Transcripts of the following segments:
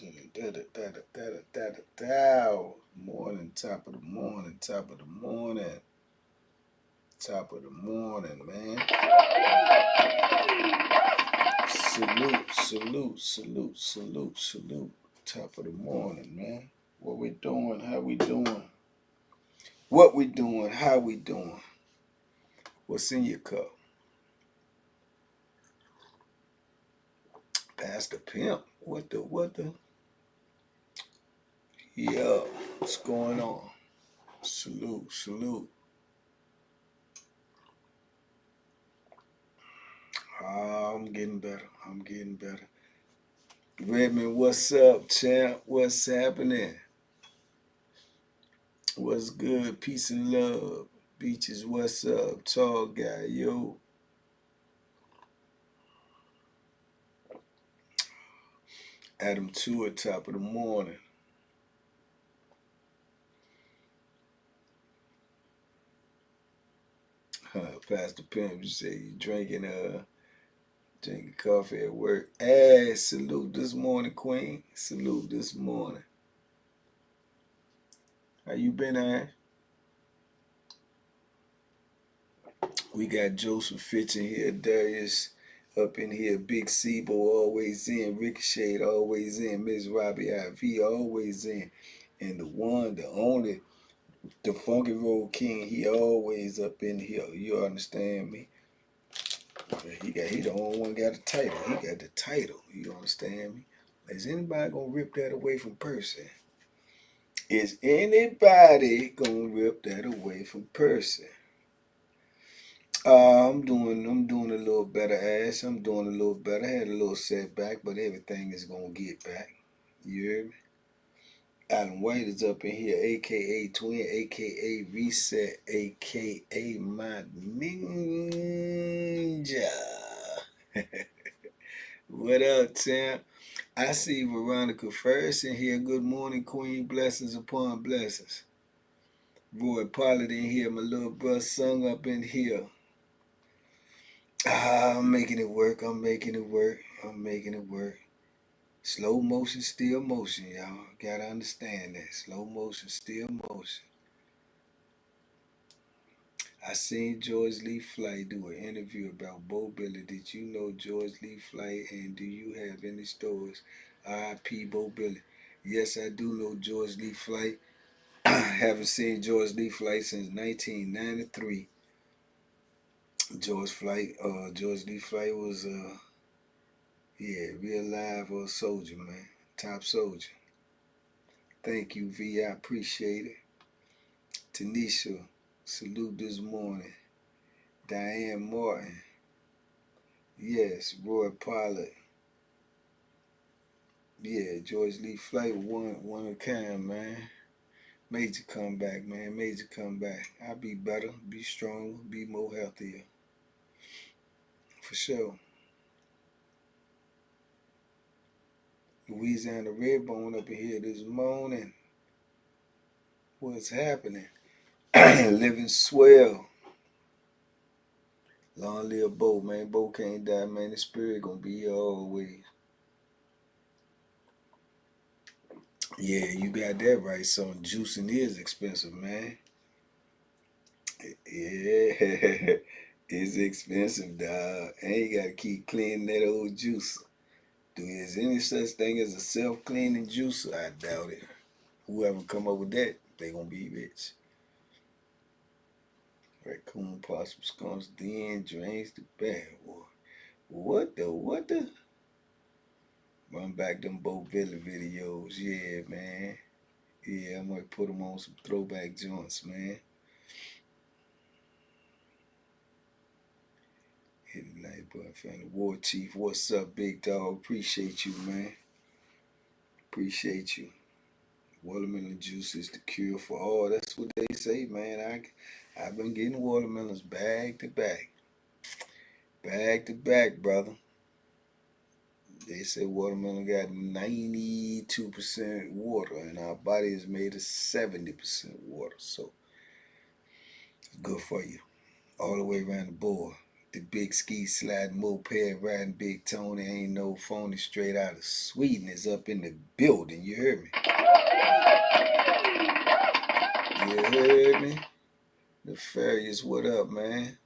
Morning, top of the morning, top of the morning, top of the morning, man. Salute, salute, salute, salute, salute. Top of the morning, man. What we doing? How we doing? What we doing? How we doing? What's in your cup? Pastor Pimp. What the? Yeah, what's going on? Salute, salute. Oh, I'm getting better. I'm getting better. Redmond, what's up, champ? What's happening? What's good? Peace and love. Beaches, what's up? Tall guy, yo. Adam 2 at top of the morning. Pastor Pimp, you say you drinking coffee at work. Hey, salute this morning, Queen. Salute this morning. How you been, Ash? We got Joseph Fitch in here, Darius up in here, Big Sebo always in, Ricochet always in, Miss Robbie IV always in, and the one, the only, the Funky Road King, he always up in here. You understand me? He the only one got the title. He got the title. You understand me? Is anybody gonna rip that away from Percy? Is anybody gonna rip that away from Percy? I'm doing a little better, Ash. I'm doing a little better. I had a little setback, but everything is gonna get back. You hear me? Alan White is up in here, aka Twin, aka Reset, aka my ninja. What up, Tim? I see Veronica first in here. Good morning, Queen. Blessings upon blessings. Roy Pollard in here. My little brother Sung up in here. I'm making it work. I'm making it work. I'm making it work. Slow motion, still motion, y'all. Gotta understand that. Slow motion, still motion. I seen George Lee Flight do an interview about Bo Billy. Did you know George Lee Flight, and do you have any stories? R.I.P. Bo Billy. Yes, I do know George Lee Flight. I haven't seen George Lee Flight since 1993. George Lee Flight was real live soldier, man. Top soldier. Thank you, V. I appreciate it. Tanisha, salute this morning. Diane Martin. Yes, Roy Pollard. Yeah, George Lee Flight, one of a kind, man. Major comeback, man. Major comeback. I'll be better, be stronger, be more healthier. For sure. Louisiana Redbone up in here this morning. What's happening? Living swell. Long live Bo, man. Bo can't die, man. The spirit gonna be here always. Yeah, you got that right, son. Juicing is expensive, man. Yeah, it's expensive, dog. And you gotta keep cleaning that old juicer. Is any such thing as a self-cleaning juicer? I doubt it. Whoever come up with that, they gonna be rich. Raccoon, possum, skunks, then drains the bag. What the? Run back them Bo Billy videos. Yeah, man. Yeah, I might put them on some throwback joints, man. Hit the light button, family. War Chief, what's up, big dog? Appreciate you, man. Appreciate you. Watermelon juice is the cure for all. That's what they say, man. I've been getting watermelons back to back. Back to back, brother. They say watermelon got 92% water, and our body is made of 70% water. So it's good for you all the way around the board. The big ski slide moped riding Big Tony, ain't no phony, straight out of Sweden, is up in the building. You heard me? You heard me? Nefarious, what up, man?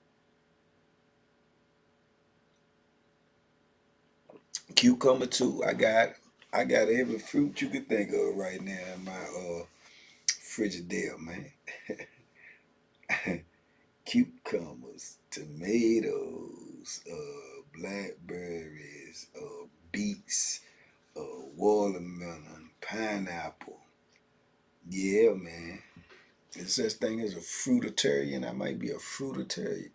Cucumber too. I got every fruit you could think of right now in my Frigidaire, man. Cucumbers, tomatoes, blackberries, beets, watermelon, pineapple. Yeah, man. There's such thing as a fruitarian. I might be a fruitarian.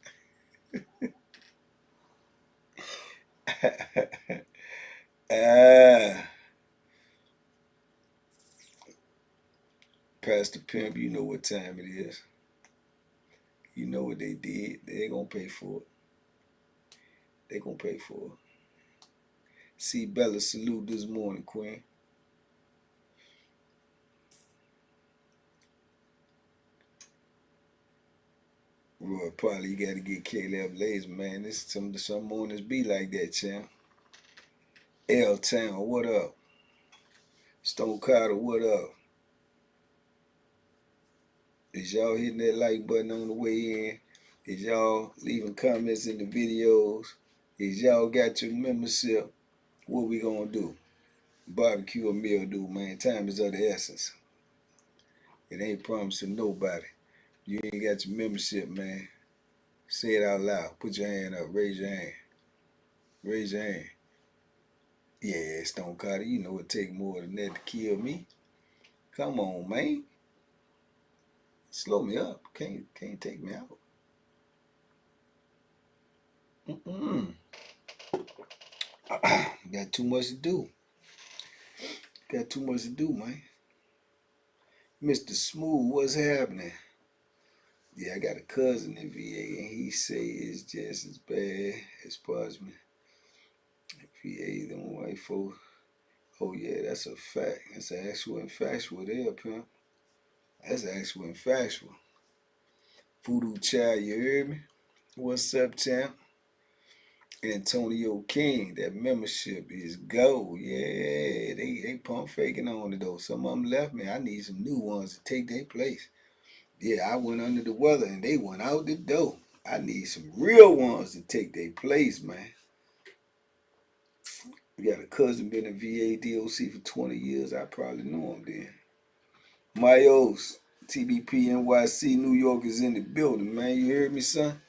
Pastor Pimp, you know what time it is. You know what they did. They're going to pay for it. They're going to pay for it. See Bella salute this morning, Queen. Roy, probably you got to get Caleb Lays, man. This some mornings be like that, champ. L-Town, what up? Stone Carter, what up? Is y'all hitting that like button on the way in? Is y'all leaving comments in the videos? Is y'all got your membership? What we gonna do? Barbecue or meal do, man. Time is of the essence. It ain't promising nobody. You ain't got your membership, man. Say it out loud. Put your hand up. Raise your hand. Raise your hand. Yeah, Stone Carter, you know it take more than that to kill me. Come on, man. Slow me up. Can't take me out. Got too much to do. Got too much to do, man. Mr. Smooth, what's happening? Yeah, I got a cousin in VA, and he say it's just as bad as Parchment. VA, them white folks. Oh yeah, that's a fact. That's an actual and factual there, pimp. That's actual and factual. Voodoo Child, you heard me? What's up, champ? Antonio King, that membership is gold. Yeah, they pump faking on it though. Some of them left me. I need some new ones to take their place. Yeah, I went under the weather and they went out the door. I need some real ones to take their place, man. We got a cousin been in VA DOC for 20 years. I probably know him then. Myos, TBP NYC, New York is in the building, man. You heard me, son?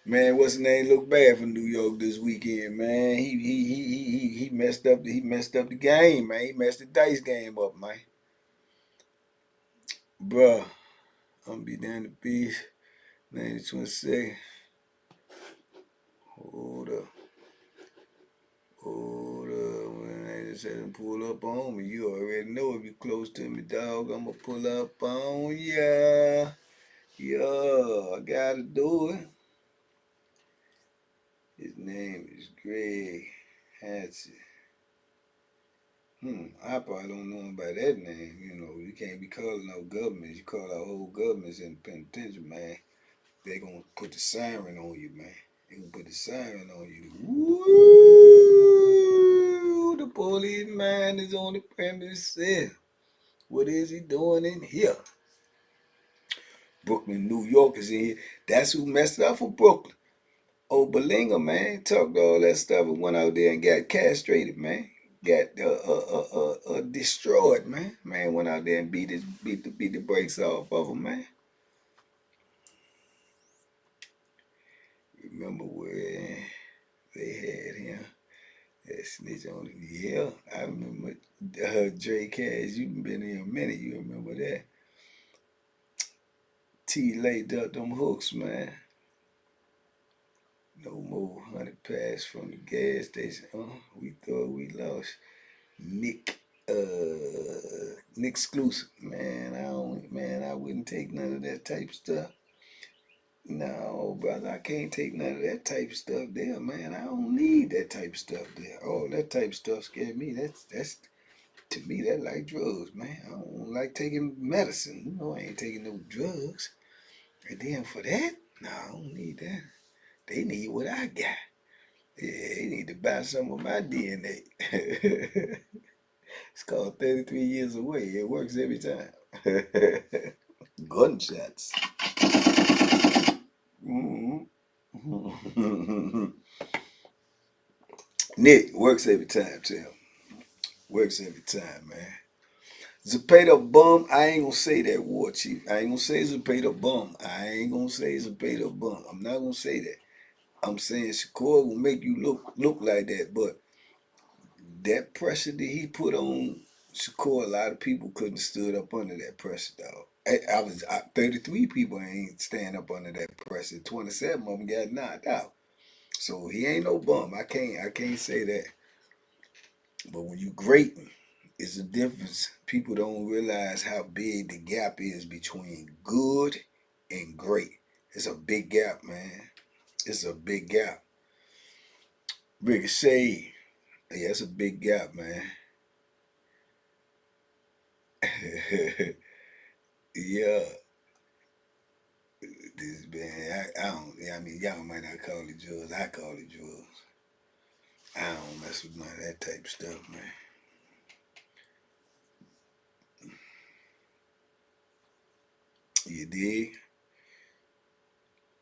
Man, what's his name? Look bad for New York this weekend, man. He messed up the game, man. He messed the dice game up, man. Bruh, I'm gonna be down the beach. 90-26. Hold up. When they just had to pull up on me, you already know if you're close to me, dog, I'm gonna pull up on ya. Yeah, I gotta do it. His name is Greg Hatsy. I probably don't know him by that name. You know, you can't be calling no governments. You call our whole governments in the penitentiary, man. They gonna put the siren on you, man. They gonna put the siren on you. Woo! The police man is on the premises. What is he doing in here? Brooklyn, New York is in here. That's who messed up for Brooklyn. Old Belinga, man, talked all that stuff and went out there and got castrated, man. Got destroyed, man. Man went out there and beat the brakes off of him, man. Remember where they had him? That snitch on him. Yeah, I remember Dre Cash. You been here a minute. You remember that? T laid up them hooks, man. No more 100 pass from the gas station. We thought we lost. Nick exclusive. Man, I wouldn't take none of that type of stuff. No, brother, I can't take none of that type of stuff there, man. I don't need that type of stuff there. Oh, that type of stuff scared me. That's to me, that like drugs, man. I don't like taking medicine. You know, I ain't taking no drugs. And then for that, no, I don't need that. They need what I got. Yeah, they need to buy some of my DNA. It's called 33 Years Away. It works every time. Gunshots. Mm-hmm. Nick, works every time, Tim. Works every time, man. Zapata bum, I ain't gonna say that, War Chief. I ain't gonna say Zapata bum. I ain't gonna say Zapata bum. I'm not gonna say that. I'm saying Shakur will make you look like that, but that pressure that he put on Shakur, a lot of people couldn't have stood up under that pressure, dog. 33 people ain't stand up under that pressure. 27 of them got knocked out. So he ain't no bum. I can't say that. But when you great, it's a difference. People don't realize how big the gap is between good and great. It's a big gap, man. It's a big gap. Ricochet, yeah, it's a big gap, man. Yeah, this man, I don't. I mean, y'all might not call it drugs. I call it drugs. I don't mess with none of that type of stuff, man. You dig?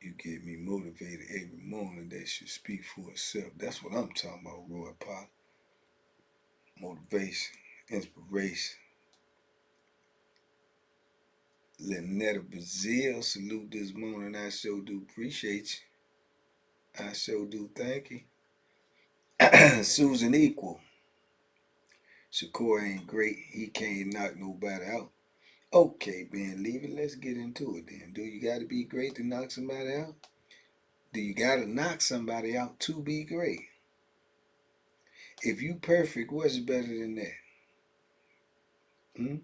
You get me motivated every morning. That should speak for itself. That's what I'm talking about, Roy Pop. Motivation, inspiration. Lynetta Brazil, salute this morning. I sure do appreciate you. I sure do thank you. Susan Equal. Shakur ain't great. He can't knock nobody out. Okay, Ben, leave it. Let's get into it then. Do you got to be great to knock somebody out? Do you got to knock somebody out to be great? If you perfect, what's better than that? Hmm?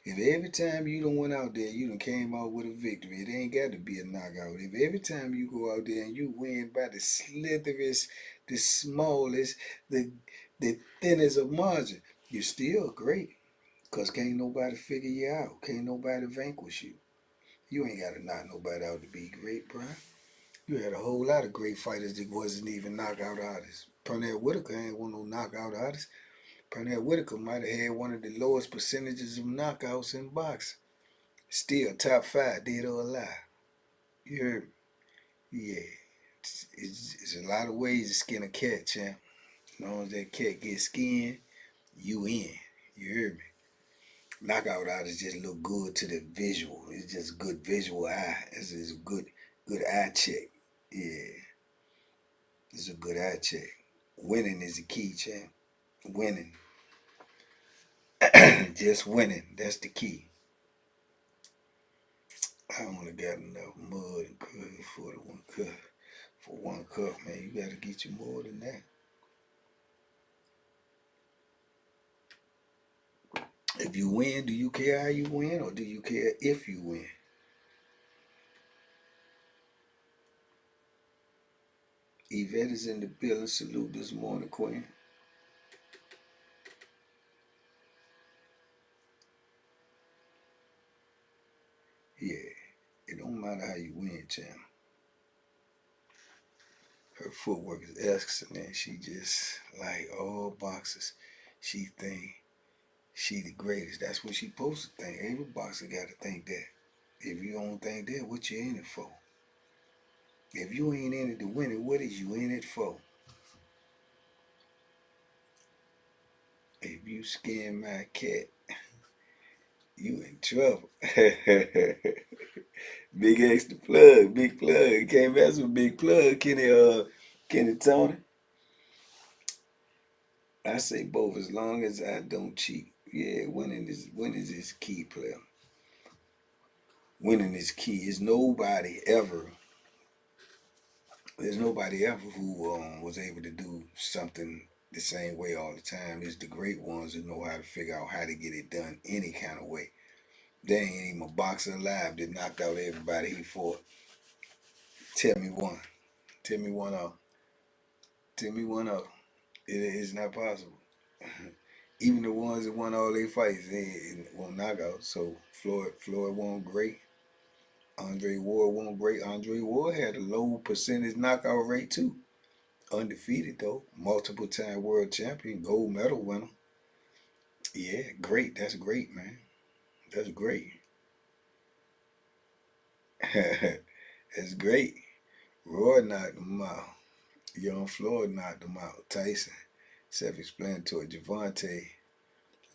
If every time you done went out there, you done came out with a victory, it ain't got to be a knockout. If every time you go out there and you win by the slitherest, the smallest, the thinnest of margin, you're still great. Because can't nobody figure you out. Can't nobody vanquish you. You ain't got to knock nobody out to be great, bro. You had a whole lot of great fighters that wasn't even knockout artists. Pernell Whitaker ain't one no knockout artist. Pernell Whitaker might have had one of the lowest percentages of knockouts in boxing. Still top 5, dead or alive. You heard me? Yeah. It's a lot of ways to skin a cat, champ. As long as that cat gets skinned, you in. You heard me? Knockout artists just look good to the visual. It's just good visual eye. It's a good eye check. Yeah. It's a good eye check. Winning is the key, champ. Winning. Just winning. That's the key. I only got enough mud and curd for the 1 cup. For 1 cup, man, you gotta get you more than that. If you win, do you care how you win or do you care if you win? Yvette is in the building. Salute this morning, Queen. Yeah, it don't matter how you win, champ. Her footwork is excellent. She just, like all boxers, she think she the greatest. That's what she supposed to think. Every boxer got to think that. If you don't think that, what you in it for? If you ain't in it to win it, what is you in it for? If you skin my cat, you in trouble. Big extra plug, big plug. Can't mess with big plug, Kenny Tony. I say both as long as I don't cheat. Yeah, winning is key, player. Winning is key. There's nobody ever who was able to do something the same way all the time. It's the great ones that know how to figure out how to get it done any kind of way. There ain't even a boxer alive that knocked out everybody he fought. Tell me one. Tell me one off. Tell me one off. It is not possible. Even the ones that won all their fights, they won't knock out. So Floyd won great. Andre Ward won't break. Andre Ward had a low percentage knockout rate too. Undefeated though. Multiple time world champion. Gold medal winner. Yeah, great. That's great, man. That's great. That's great. Roy knocked him out. Young Floyd knocked him out. Tyson. Self-explanatory. Javante.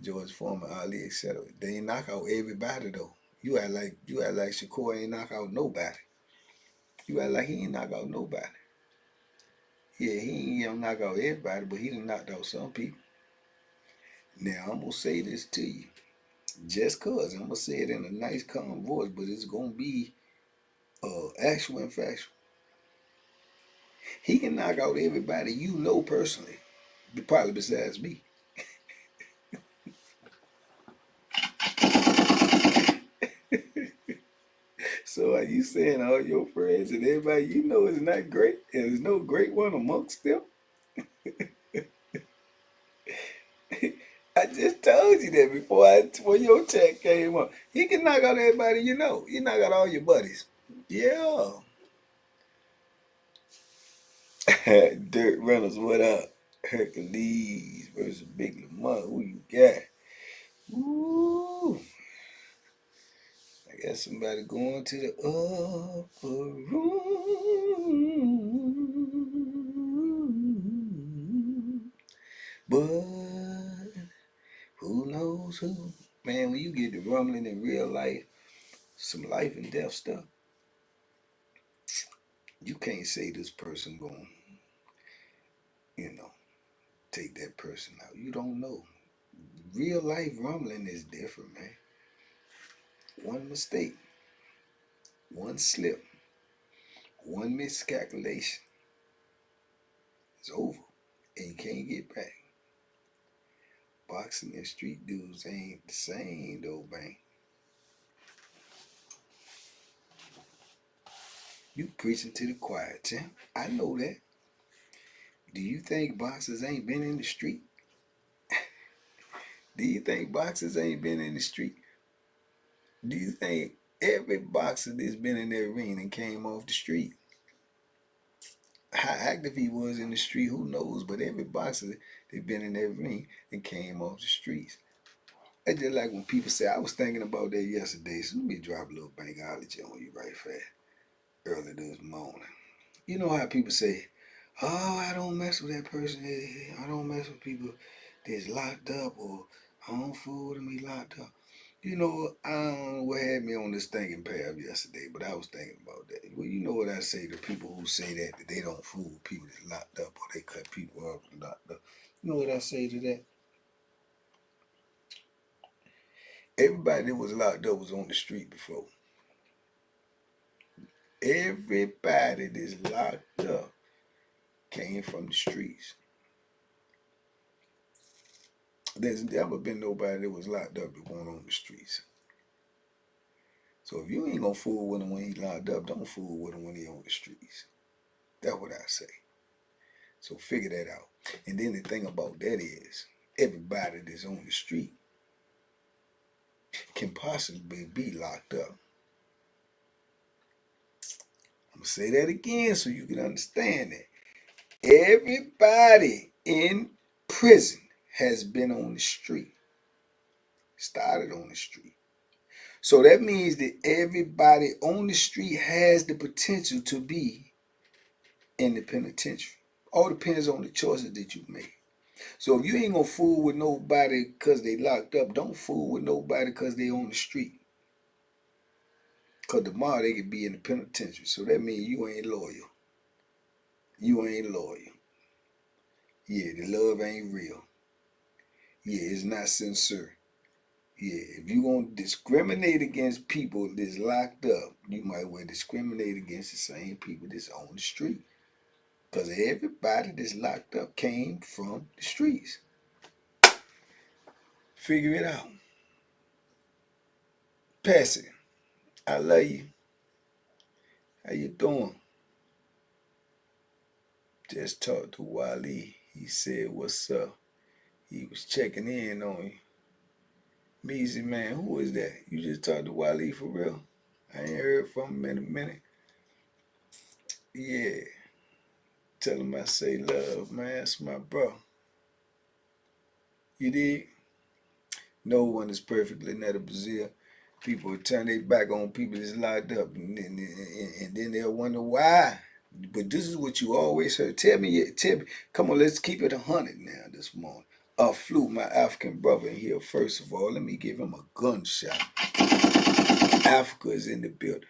George Foreman, Ali, etc. They ain't knock out everybody though. You act like Shakur ain't knock out nobody. You act like he ain't knock out nobody. Yeah, he ain't knock out everybody, but he done knocked out some people. Now I'm gonna say this to you, just cause I'm gonna say it in a nice, calm voice, but it's gonna be actual and factual. He can knock out everybody you know personally, probably besides me. So are you saying all your friends and everybody you know is not great? And there's no great one amongst them? I just told you that before your chat came up. He can knock out everybody you know. He knock out all your buddies. Yeah. Dirt Reynolds, what up? Hercules versus Big Lamont. Who you got? Ooh. I got somebody going to the upper room. But who knows who? Man, when you get to rumbling in real life, some life and death stuff, you can't say this person going, take that person out. You don't know. Real life rumbling is different, man. One mistake, one slip, one miscalculation, it's over. And you can't get back. Boxing and street dudes ain't the same though, man. You preaching to the choir, champ. I know that. Do you think boxers ain't been in the street? Do you think boxers ain't been in the street? Do you think every boxer that's been in their ring and came off the street, how active he was in the street, who knows? But every boxer that been in their ring and came off the streets. It's just like when people say, I was thinking about that yesterday, so let me drop a little bankology on you right fast early this morning. You know how people say, oh, I don't mess with that person. I don't mess with people that's locked up, or I don't fool with them, he locked up. You know, I don't know what had me on this thinking path yesterday, but I was thinking about that. Well, you know what I say to people who say that they don't fool with people that's locked up, or they cut people off and locked up. You know what I say to that? Everybody that was locked up was on the street before. Everybody that's locked up came from the streets. There's never been nobody that was locked up that went on the streets. So if you ain't gonna fool with him when he locked up, don't fool with him when he on the streets. That's what I say. So figure that out. And then the thing about that is, everybody that's on the street can possibly be locked up. I'm gonna say that again so you can understand that. Everybody in prison has been on the street. Started on the street. So that means that everybody on the street has the potential to be in the penitentiary. All depends on the choices that you make. So if you ain't gonna fool with nobody because they locked up, don't fool with nobody because they on the street. Because tomorrow they could be in the penitentiary. So that means you ain't loyal. You ain't loyal. Yeah, the love ain't real. Yeah, it's not sincere. Yeah, if you gonna discriminate against people that's locked up, you might well discriminate against the same people that's on the street. Because everybody that's locked up came from the streets. Figure it out. Pass it. I love you. How you doing? Just talked to Wally. He said, what's up? He was checking in on you. Measy man, who is that? You just talked to Wally for real? I ain't heard from him in a minute. Yeah. Tell him I say love, man. That's my bro. You dig? No one is perfectly net of Brazil. People turn their back on people that's locked up, and then they'll wonder why. But this is what you always heard. Tell me. Come on, let's keep it 100 now this morning. Flew my African brother in here. First of all, let me give him a gunshot. Africa is in the building.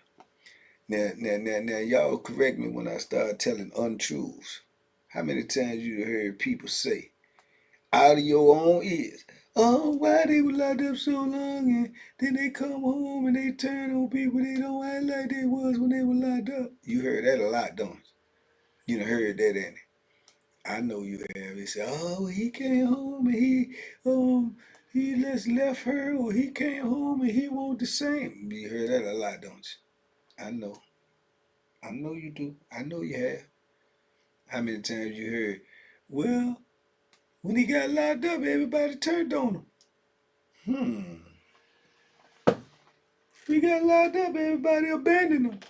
Now, y'all correct me when I start telling untruths. How many times you heard people say, out of your own ears, oh, why they were locked up so long, and then they come home and they turn on people they don't act like they was when they were locked up? You heard that a lot, don't you? You done heard that, ain't it? I know you have. They say, oh, he came home and he just left her, or he came home and he want the same. You heard that a lot, don't you? I know. I know you do. I know you have. How many times you heard, well, when he got locked up, everybody turned on him. He got locked up, everybody abandoned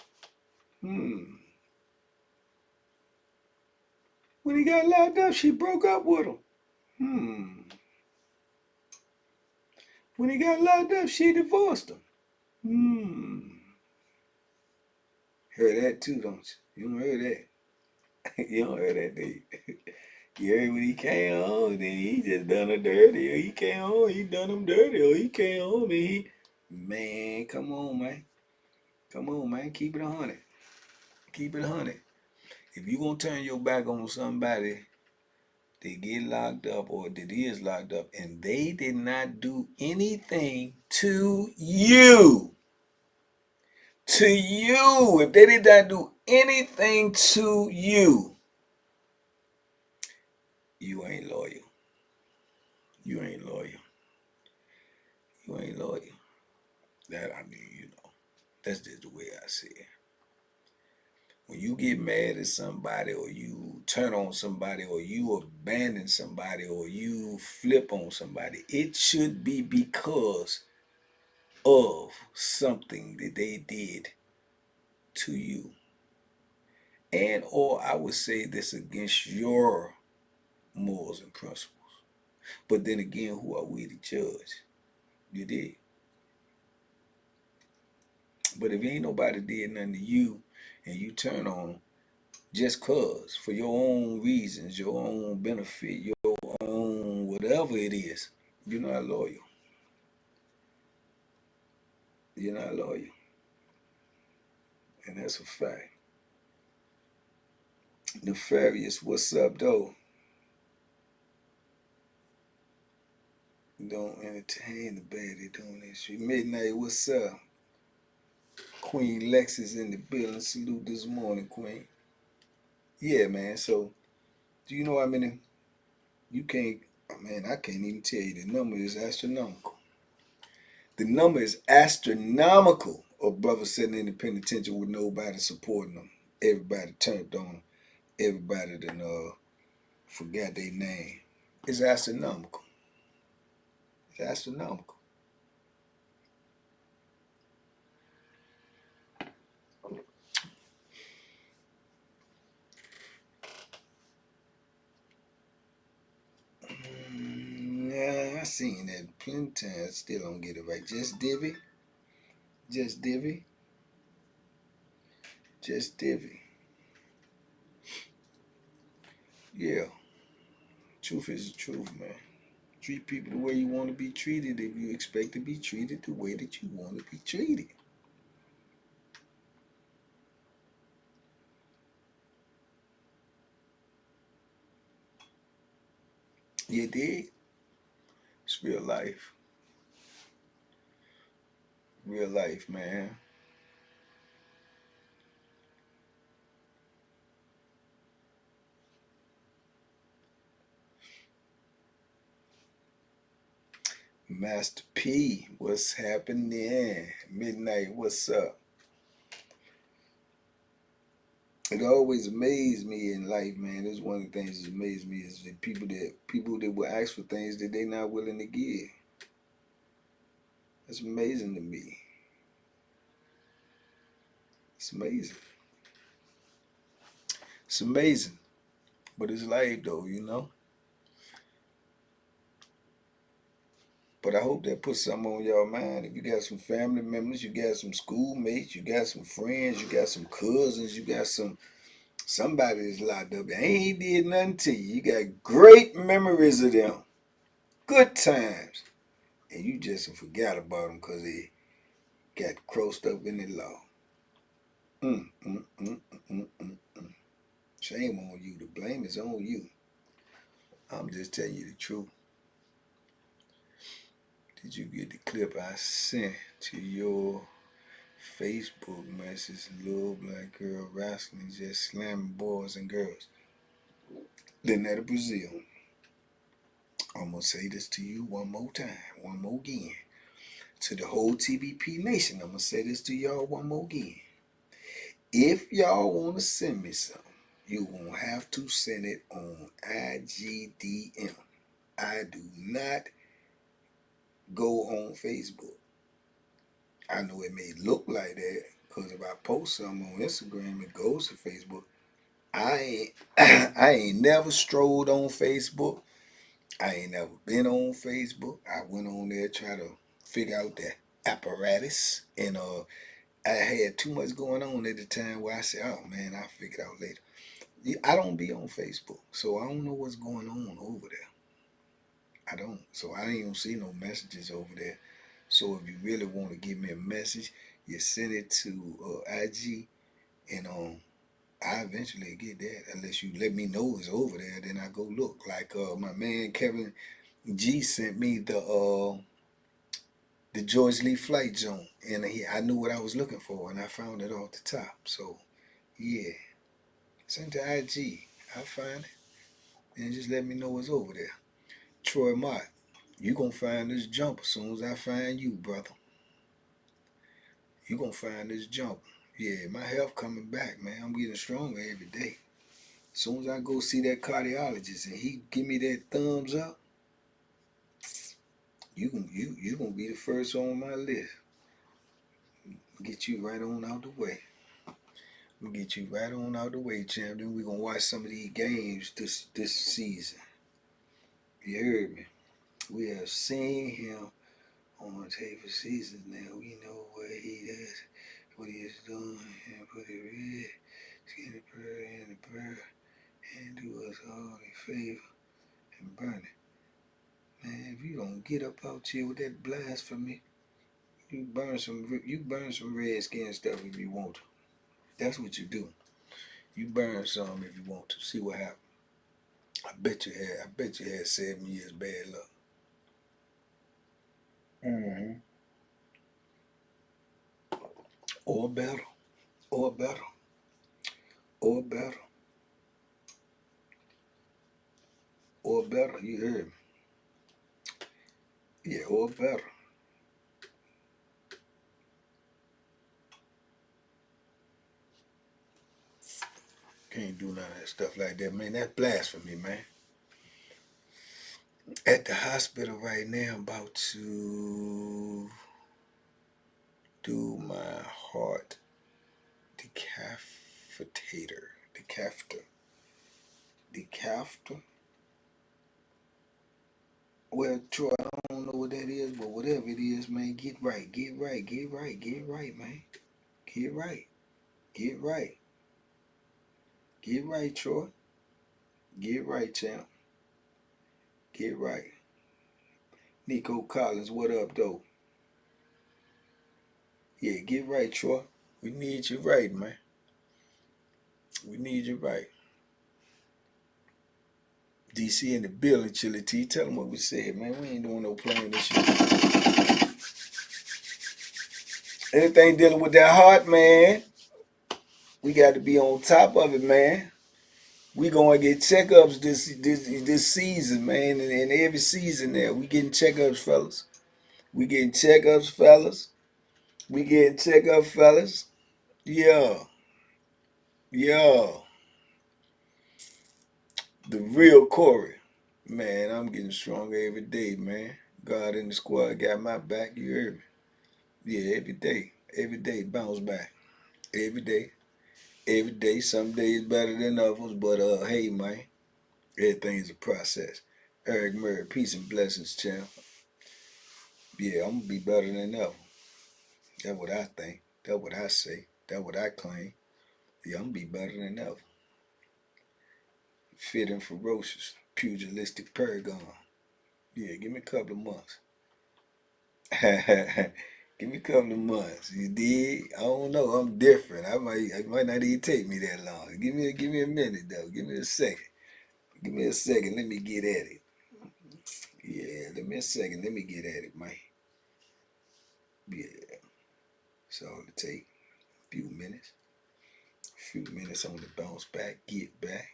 him. When he got locked up, she broke up with him. When he got locked up, she divorced him. Heard that too, don't you? You don't heard that. You don't heard that, do you? You heard when he came home, then he just done her dirty. Or he came home, he done him dirty. Or he came home and he... Man, come on, man. Come on, man. Keep it 100. Keep it 100. If you gonna turn your back on somebody that get locked up or that is locked up and they did not do anything to you, if they did not do anything to you, you ain't loyal. You ain't loyal. You ain't loyal. That, I mean, that's just the way I see it. When you get mad at somebody, or you turn on somebody, or you abandon somebody, or you flip on somebody, it should be because of something that they did to you. And or I would say this against your morals and principles. But then again, who are we to judge? You did. But if ain't nobody did nothing to you and you turn on them just cause, for your own reasons, your own benefit, your own whatever it is, you're not loyal. You're not loyal. And that's a fact. Nefarious, what's up, though? Don't entertain the baddie, don't it? Midnight, what's up? Queen Lex is in the building. Salute this morning, Queen. Yeah, man. So, do you know how many? You can't, man, I can't even tell you. The number is astronomical. The number is astronomical of brothers sitting in the penitentiary with nobody supporting them. Everybody turned on them. Everybody done forgot their name. It's astronomical. It's astronomical. Nah, I seen that plenty times. Still don't get it right. Just divvy. Just divvy. Just divvy. Yeah. Truth is the truth, man. Treat people the way you want to be treated if you expect to be treated the way that you want to be treated. You dig? It's real life. Real life, man. Master P, what's happening? Midnight, what's up? It always amazed me in life, man. This is one of the things that amazed me is the people that will ask for things that they're not willing to give. That's amazing to me. It's amazing. It's amazing. But it's life though, you know. But I hope that puts something on y'all mind. If you got some family members, you got some schoolmates, you got some friends, you got some cousins, you got somebody that's locked up. They ain't did nothing to you. You got great memories of them. Good times. And you just forgot about them because they got crossed up in the law. Mm, mm, mm, mm, mm, mm. Shame on you. The blame is on you. I'm just telling you the truth. Did you get the clip I sent to your Facebook message? Little black girl wrestling, just slamming boys and girls. Then that of Brazil. I'm going to say this to you one more time, one more again. To the whole TBP nation, I'm going to say this to y'all one more again. If y'all want to send me something, you won't have to send it on IGDM. I do not go on Facebook. I know it may look like that because if I post something on Instagram, it goes to Facebook. I ain't never strolled on Facebook. I ain't never been on Facebook. I went on there try to figure out the apparatus, and I had too much going on at the time where I said, "Oh man, I'll figure it out later." I don't be on Facebook, so I don't know what's going on over there. I don't, so I ain't gonna see no messages over there. So if you really want to give me a message, you send it to IG, and I eventually get that. Unless you let me know it's over there, then I go look. Like my man Kevin G sent me the George Lee flight joint, and I knew what I was looking for, and I found it off the top. So yeah, send to IG. I'll find it, and just let me know what's over there. Troy Mott, you gonna find this jump as soon as I find you, brother. You gonna find this jump. Yeah, my health coming back, man. I'm getting stronger every day. As soon as I go see that cardiologist and he give me that thumbs up, you gonna be the first on my list. Get you right on out the way. I'm gonna get you right on out the way, champ. Then we gonna watch some of these games this season. You heard me. We have seen him on tape for seasons now. We know what he does, what he is doing, and put it red, skin the prayer and the prayer, and do us all a favor and burn it. Man, if you don't get up out here with that blasphemy, you burn some redskin stuff if you want to. That's what you do. You burn some if you want to. See what happens. I bet you had 7 years bad luck. Mm-hmm. Or better. Or better. Or better. Or better. You heard me. Yeah, or better. Can't do none of that stuff like that, man. That's blasphemy, man. At the hospital right now, I'm about to do my heart decapitator. Decapitator. Well, Troy, I don't know what that is, but whatever it is, man, get right, get right, get right, get right, man. Get right. Get right. Get right, Troy. Get right, champ. Get right. Nico Collins, what up, though? Yeah, get right, Troy. We need you right, man. We need you right. DC in the building, Chili T. Tell them what we said, man. We ain't doing no playing this shit. Anything dealing with that heart, man, we got to be on top of it, man. We gonna get checkups this season, man, and every season there we getting checkups, fellas. We getting checkups, fellas. We getting checkups, fellas. Yeah, yeah. The real Corey, man. I'm getting stronger every day, man. God in the squad got my back. You heard me? Yeah, every day, bounce back. Every day. Every day. Some days better than others, but hey man, everything's a process. Eric Murray, peace and blessings, champ. Yeah, I'm gonna be better than ever. That's what I think. That's what I say. That's what I claim. Yeah, I'm gonna be better than ever. Fit and ferocious, pugilistic paragon. Yeah, give me a couple of months. Give me a couple of months. You did? I don't know. I'm different. I might not even take me that long. Give me a minute though. Give me a second. Give me a second. Let me get at it. Yeah, let me a second. Let me get at it, man. Yeah. So it'll take a few minutes. A few minutes on the bounce back, get back.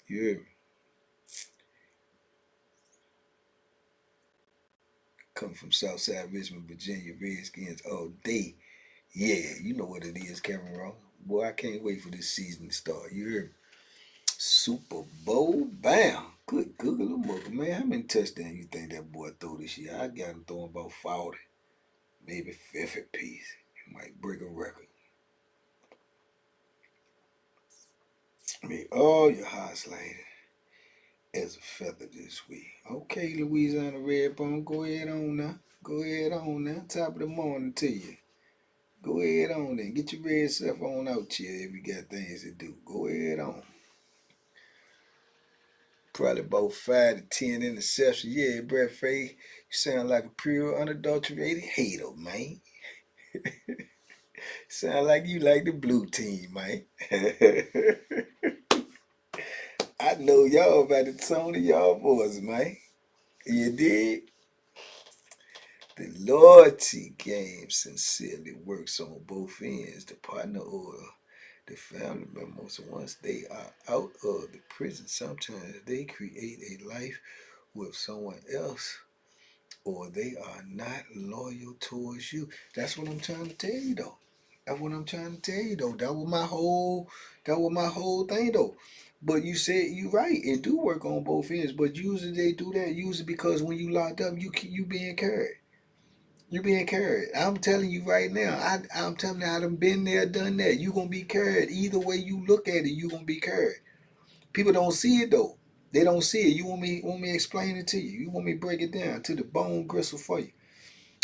You hear me? Come from Southside Richmond, Virginia, Redskins all day. Yeah, you know what it is, Kevin Ross. Boy, I can't wait for this season to start. You hear me? Super Bowl, bam. Good Google mother, man. How many touchdowns you think that boy throw this year? I got him throwing about 40, maybe 50 piece. He might break a record. Make all your hearts lighter as a feather this week. Okay, Louisiana Redbone, go ahead on now. Go ahead on now. Top of the morning to you. Go ahead on then. Get your red self on out here if you got things to do. Go ahead on. Probably about 5 to 10 interceptions. Yeah, Brett Faye, you sound like a pure unadulterated hater, man. Sound like you like the blue team, man. I know y'all about the tone of y'all voice, man. You did? The loyalty game sincerely works on both ends. The partner or the family members, once they are out of the prison, sometimes they create a life with someone else or they are not loyal towards you. That's what I'm trying to tell you though. That's what I'm trying to tell you though. That was my whole thing though. But you said you right. It do work on both ends. But usually they do that usually because when you locked up, you being carried. You being carried. I'm telling you right now. I'm telling you, I done been there, done that. You gonna be carried. Either way you look at it, you gonna be carried. People don't see it though. They don't see it. You want me to explain it to you. You want me to break it down to the bone gristle for you.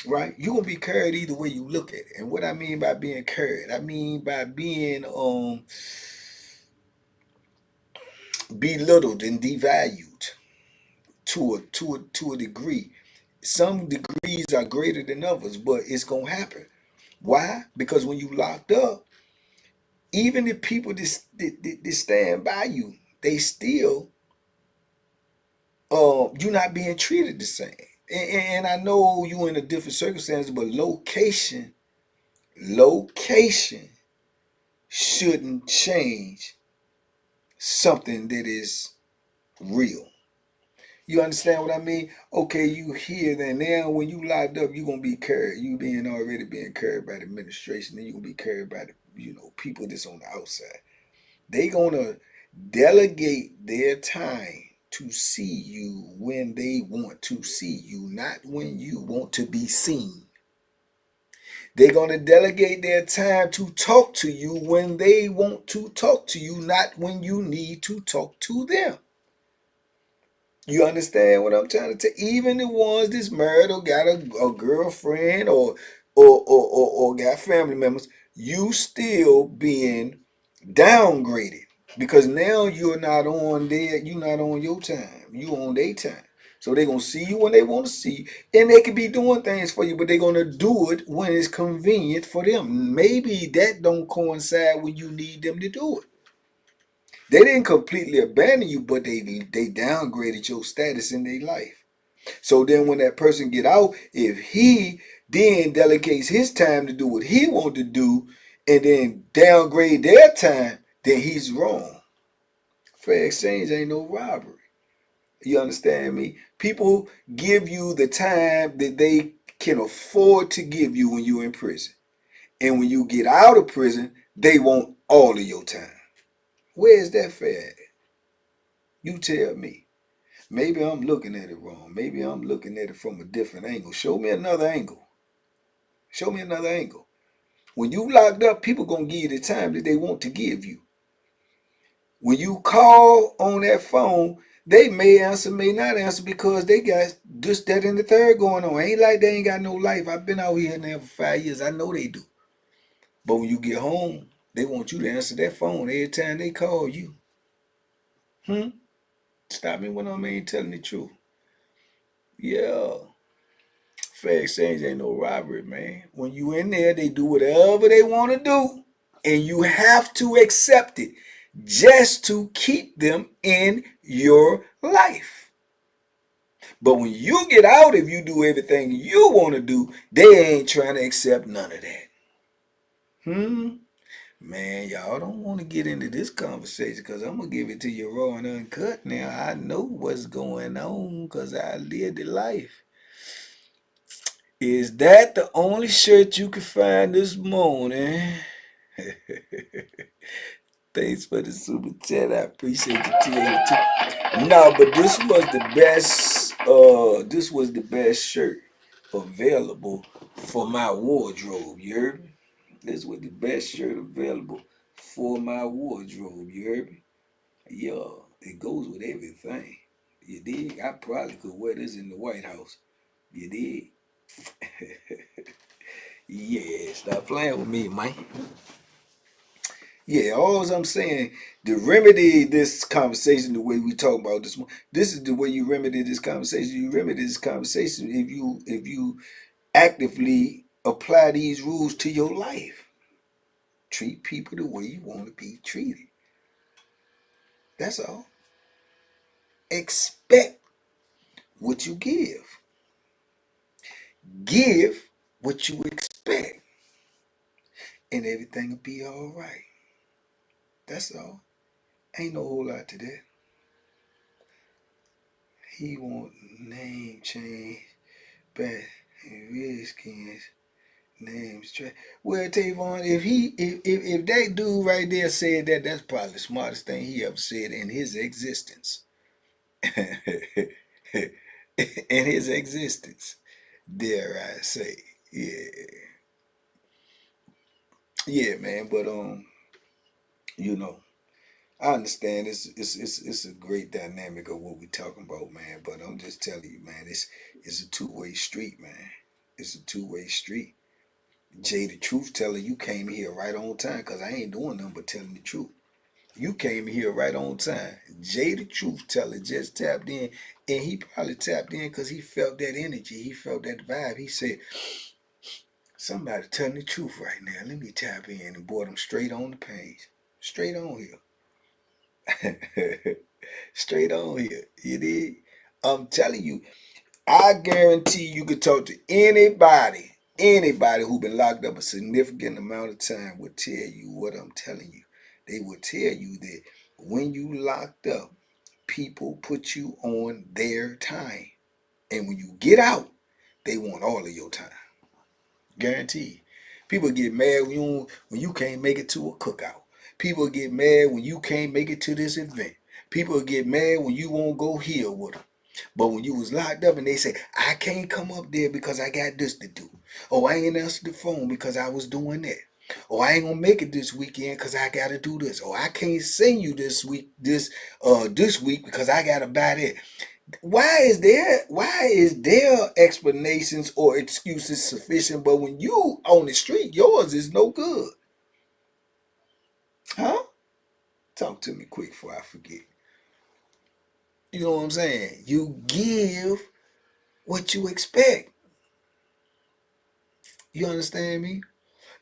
Right? You're gonna be carried either way you look at it. And what I mean by being carried, I mean by being belittled and devalued to a degree. Some degrees are greater than others, but it's gonna happen. Why? Because when you locked up, even the people that stand by you, they still you're not being treated the same. And I know you in a different circumstance, but location shouldn't change something that is real. You understand what I mean? Okay, you here then now when you locked up, you're gonna be carried. You already being carried by the administration, then you're gonna be carried by the people that's on the outside. They gonna delegate their time to see you when they want to see you, not when you want to be seen. They're going to delegate their time to talk to you when they want to talk to you, not when you need to talk to them. You understand what I'm trying to tell? Even the ones that's married or got a girlfriend or got family members, you still being downgraded because now you're not on there. You're not on your time. You on their time. So they're gonna see you when they want to see you, and they could be doing things for you, but they're gonna do it when it's convenient for them. Maybe that don't coincide when you need them to do it. They didn't completely abandon you, but they downgraded your status in their life. So then when that person get out, if he then delegates his time to do what he want to do and then downgrade their time, then he's wrong. Fair exchange ain't no robbery. You understand me? People give you the time that they can afford to give you when you're in prison. And when you get out of prison, they want all of your time. Where is that fair at? You tell me. Maybe I'm looking at it wrong. Maybe I'm looking at it from a different angle. Show me another angle. Show me another angle. When you locked up, people gonna give you the time that they want to give you. When you call on that phone, they may answer, may not answer because they got this, that, and the third going on. Ain't like they ain't got no life. I've been out here now for 5 years. I know they do. But when you get home, they want you to answer that phone every time they call you. Stop me when I ain't telling the truth. Yeah. Fair exchange ain't no robbery, man. When you in there, they do whatever they want to do. And you have to accept it just to keep them in your life. But when you get out, if you do everything you want to do, they ain't trying to accept none of that. Man, y'all don't want to get into this conversation because I'm going to give it to you raw and uncut now. I know what's going on because I lived the life. Is that the only shirt you can find this morning? Thanks for the super chat. I appreciate you too. No, but this was the best. This was the best shirt available for my wardrobe. You heard me? This was the best shirt available for my wardrobe. You heard me? Yeah, it goes with everything. You dig? I probably could wear this in the White House. You dig? Yeah, stop playing with me, man. Yeah, all I'm saying, to remedy this conversation the way we talk about this is the way you remedy this conversation. You remedy this conversation if you actively apply these rules to your life. Treat people the way you want to be treated. That's all. Expect what you give. Give what you expect. And everything will be all right. That's all. Ain't no whole lot to that. He want name change back in Redskins names. Well, Tavon, if that dude right there said that, that's probably the smartest thing he ever said in his existence. In his existence, dare I say, yeah, man. But you know, I understand it's a great dynamic of what we're talking about, man. But I'm just telling you, man, it's a two-way street, man. It's a two-way street. Jay, the truth teller, you came here right on time because I ain't doing nothing but telling the truth. You came here right on time. Jay, the truth teller, just tapped in, and he probably tapped in because he felt that energy. He felt that vibe. He said, somebody telling the truth right now. Let me tap in, and brought him straight on the page. Straight on here. Straight on here. You did? I'm telling you, I guarantee you could talk to anybody who been locked up a significant amount of time will tell you what I'm telling you. They will tell you that when you locked up, people put you on their time. And when you get out, they want all of your time. Guaranteed. People get mad when you can't make it to a cookout. People get mad when you can't make it to this event. People get mad when you won't go here with them. But when you was locked up and they say, I can't come up there because I got this to do. Oh, I ain't answered the phone because I was doing that. Oh, I ain't gonna make it this weekend because I gotta do this. Oh, I can't send you this week because I gotta buy that. Why is their explanations or excuses sufficient, but when you on the street, yours is no good? Huh? Talk to me quick before I forget. You know what I'm saying? You give what you expect. You understand me?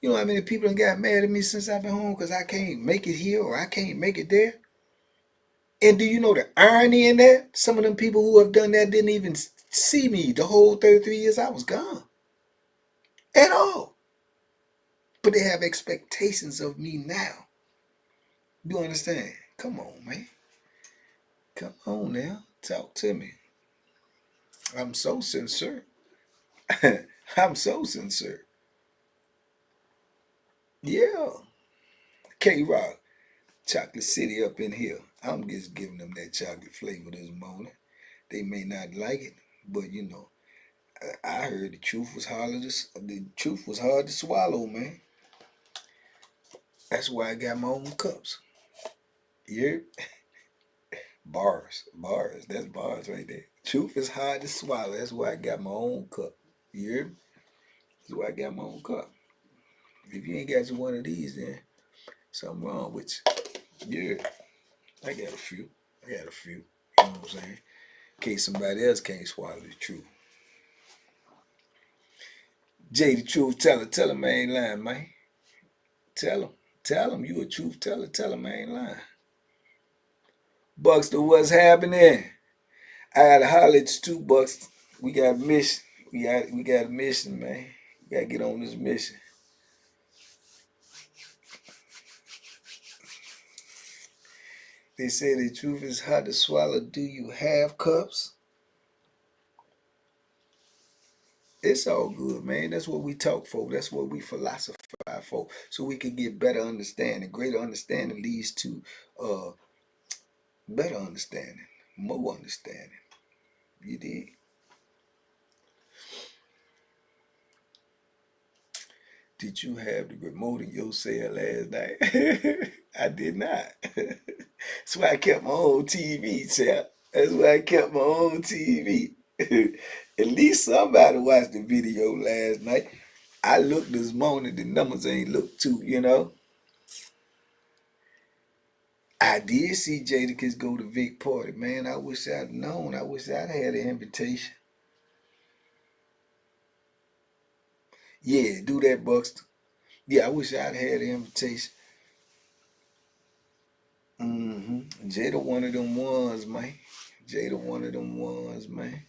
You know how many people done got mad at me since I've been home because I can't make it here or I can't make it there? And do you know the irony in that? Some of them people who have done that didn't even see me the whole 33 years I was gone. At all. But they have expectations of me now. You understand? Come on, man. Come on now. Talk to me. I'm so sincere. I'm so sincere. Yeah. K-Rock. Chocolate City up in here. I'm just giving them that chocolate flavor this morning. They may not like it, but you know, I heard the truth was hard to swallow, man. That's why I got my own cups. Yeah. Bars. That's bars right there. Truth is hard to swallow. That's why I got my own cup. Yeah. That's why I got my own cup. If you ain't got you one of these, then something wrong with you. Yeah. I got a few. I got a few. You know what I'm saying? In case somebody else can't swallow the truth. Jay, the truth teller. Tell him I ain't lying, man. Tell him. Tell him you a truth teller. Tell him I ain't lying. Buckster, what's happening? I gotta holler at you too, Bucks. We got a mission. We got a mission, man. We gotta get on this mission. They say the truth is hard to swallow. Do you have cups? It's all good, man. That's what we talk for. That's what we philosophize for. So we can get better understanding. Greater understanding leads to better understanding, more understanding. You did. Did you have the remote in your cell last night? I did not. That's why I kept my own TV, chap. That's why I kept my own TV. At least somebody watched the video last night. I looked this morning, the numbers ain't looked too, you know. I did see Jadakiss go to Vic party, man. I wish I'd known. I wish I'd had an invitation. Yeah, do that, Buxton. Yeah, I wish I'd had an invitation. Jada one of them ones, man. Jada one of them ones, man.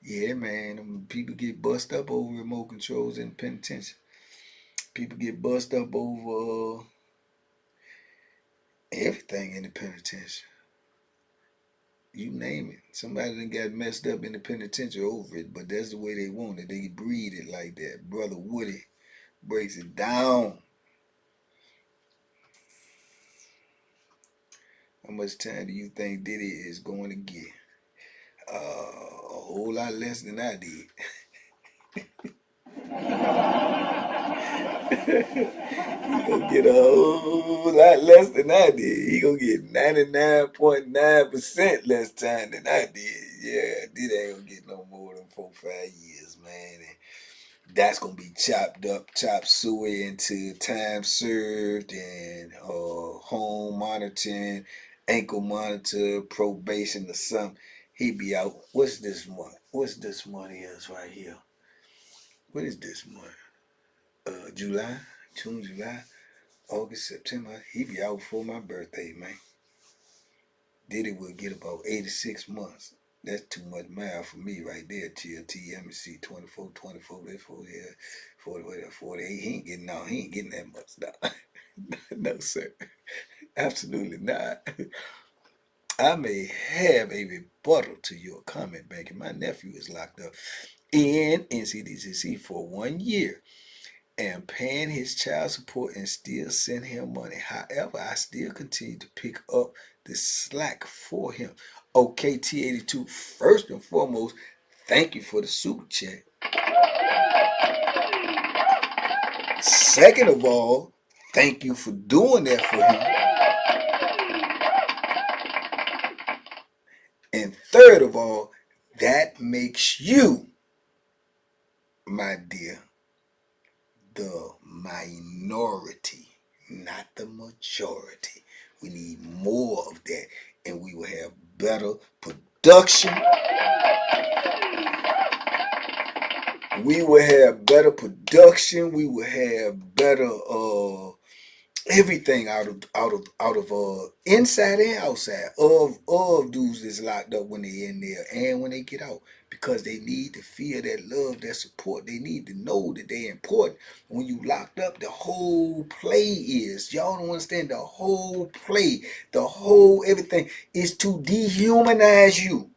Yeah, man. People get bust up over remote controls in penitentiary. People get bust up over everything in the penitentiary. You name it. Somebody done got messed up in the penitentiary over it, but that's the way they want it. They breed it like that. Brother Woody breaks it down. How much time do you think Diddy is going to get? A whole lot less than I did. He gonna get a whole lot less than I did. He gonna get 99.9% less time than I did. Yeah, Diddy ain't gonna get no more than 4-5 years, man. And that's gonna be chopped up, chop suey into time served and home monitoring, ankle monitor, probation or something. He be out. What's this month? What's this month is right here? What is this month? July, June, July, August, September. He be out before my birthday, man. Diddy will get about 86 months. That's too much math for me right there. TLT, let me see, 24, 24, 24, yeah, 40, 48. He ain't getting that much, no. No, sir. Absolutely not. I may have a rebuttal to your comment, Banky. My nephew is locked up in NCDCC for 1 year and paying his child support and still send him money. However, I still continue to pick up the slack for him. Okay, T82, first and foremost, thank you for the super chat. Second of all, thank you for doing that for him. And third of all, that makes you, my dear, the minority, not the majority. We need more of that, and we will have better production. We will have better production. We will have better everything out of inside and outside of dudes that's locked up when they in there and when they get out, because they need to feel that love, that support. They need to know that they're important. When you locked up, the whole play is, y'all don't understand, the whole play, the whole everything is to dehumanize you,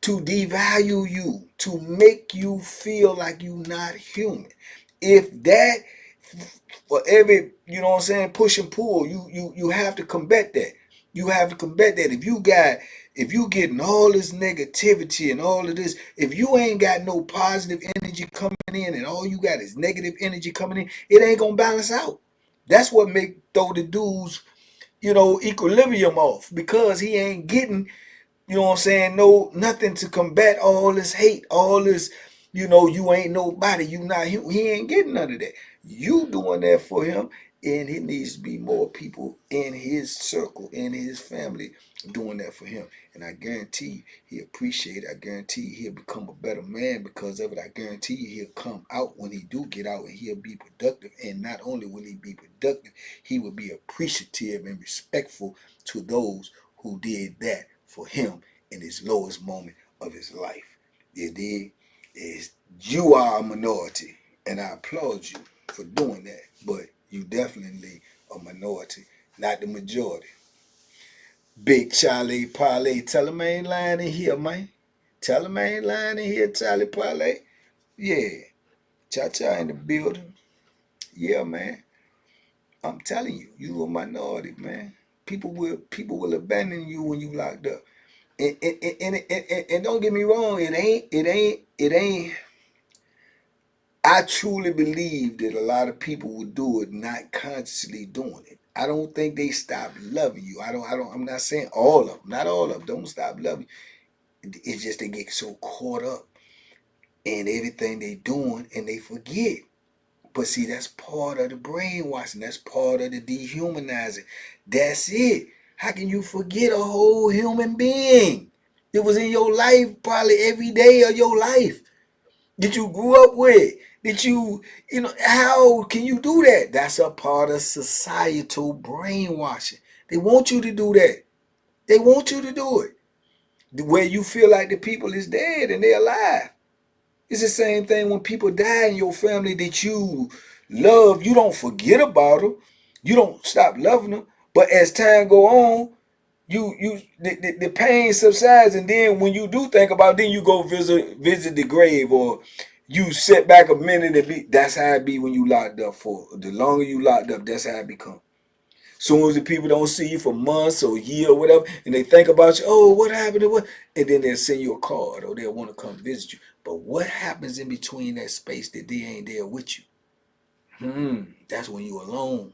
to devalue you, to make you feel like you're not human. If that, for every, you know what I'm saying, push and pull, you have to combat that. You have to combat that. If you getting all this negativity and all of this, if you ain't got no positive energy coming in and all you got is negative energy coming in, it ain't gonna balance out. That's what make throw the dudes, equilibrium off, because he ain't getting, you know what I'm saying, no nothing to combat all this hate, all this, you ain't nobody, you not he ain't getting none of that. You doing that for him, and it needs to be more people in his circle, in his family, doing that for him. And I guarantee he appreciate it. I guarantee he'll become a better man because of it. I guarantee he'll come out when he do get out, and he'll be productive. And not only will he be productive, he will be appreciative and respectful to those who did that for him in his lowest moment of his life. You dig? You are a minority, and I applaud you for doing that, but you definitely a minority, not the majority. Big Charlie Parlay, tell him I ain't lying in here, man. Tell him I ain't lying in here, Charlie Parlay. Yeah, Cha-Cha in the building. Yeah, man. I'm telling you, you a minority, man. People will abandon you when you locked up. And don't get me wrong, it ain't. I truly believe that a lot of people would do it not consciously doing it. I don't think they stop loving you. I'm not saying all of them, not all of them don't stop loving you. It's just they get so caught up in everything they doing and they forget. But see, that's part of the brainwashing. That's part of the dehumanizing. That's it. How can you forget a whole human being? It was in your life probably every day of your life that you grew up with. That how can you do that? That's a part of societal brainwashing. They want you to do that. They want you to do it. Where you feel like the people is dead and they're alive. It's the same thing when people die in your family that you love. You don't forget about them. You don't stop loving them. But as time go on, the pain subsides, and then when you do think about it, then you go visit the grave, or you sit back a minute and that's how it be when you locked up. For the longer you locked up, that's how it become. Soon as the people don't see you for months or a year or whatever, and they think about you, oh, what happened to what? And then they'll send you a card or they'll want to come visit you. But what happens in between that space that they ain't there with you? That's when you alone.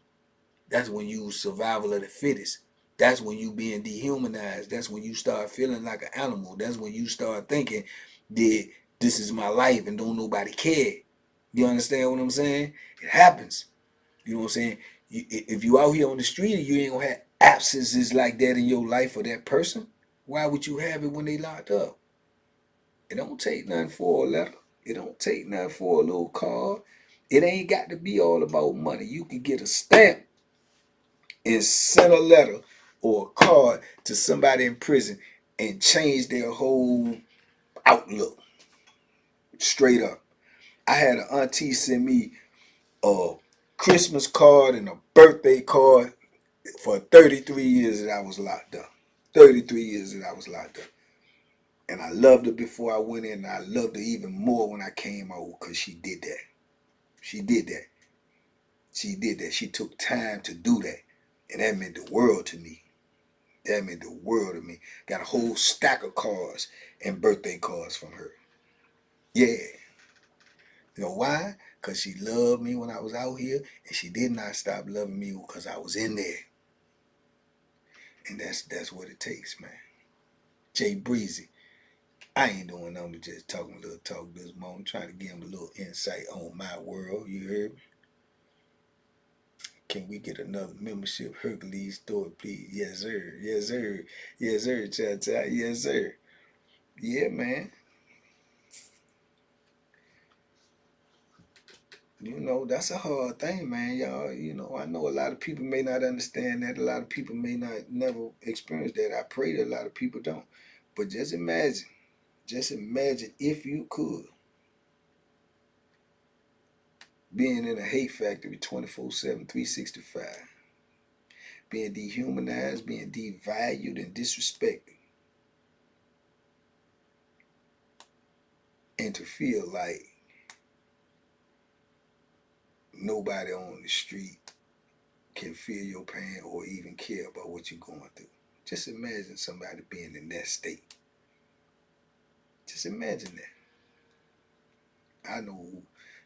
That's when you survival of the fittest. That's when you being dehumanized. That's when you start feeling like an animal. That's when you start thinking that this is my life and don't nobody care. You understand what I'm saying? It happens. You know what I'm saying? If you out here on the street and you ain't gonna have absences like that in your life for that person, why would you have it when they locked up? It don't take nothing for a letter. It don't take nothing for a little card. It ain't got to be all about money. You can get a stamp and send a letter or a card to somebody in prison and change their whole outlook. Straight up. I had an auntie send me a Christmas card and a birthday card for 33 years that I was locked up. 33 years that I was locked up. And I loved her before I went in, and I loved her even more when I came out because she did that. She did that. She did that. She took time to do that. And that meant the world to me. That meant the world to me. Got a whole stack of cards and birthday cards from her. Yeah. You know why? Because she loved me when I was out here, and she did not stop loving me because I was in there. And that's what it takes, man. Jay Breezy. I ain't doing nothing but just talking a little talk this morning, trying to give him a little insight on my world. You heard me? Can we get another membership Hercules store, please? Yes, sir. Yes, sir. Yes, sir. Cha-cha. Yes, sir. Yeah, man. That's a hard thing, man, y'all. I know a lot of people may not understand that. A lot of people may not never experience that. I pray that a lot of people don't. But just imagine if you could, being in a hate factory 24/7, 365, being dehumanized, being devalued and disrespected, and to feel like nobody on the street can feel your pain or even care about what you're going through. Just imagine somebody being in that state. Just imagine that. I know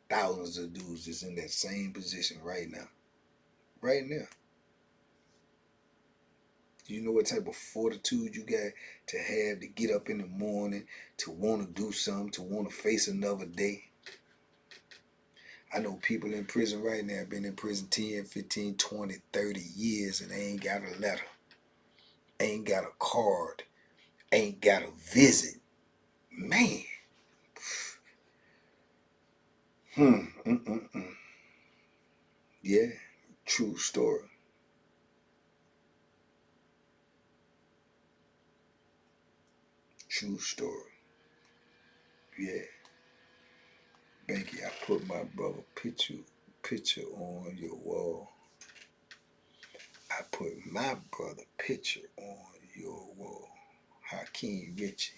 thousands of dudes that's in that same position right now. Right now. You know what type of fortitude you got to have to get up in the morning, to want to do something, to want to face another day. I know people in prison right now, been in prison 10, 15, 20, 30 years, and they ain't got a letter, ain't got a card, ain't got a visit. Man. Yeah, true story. True story. Yeah. Banky, I put my brother picture on your wall. I put my brother picture on your wall. Hakeem Richie.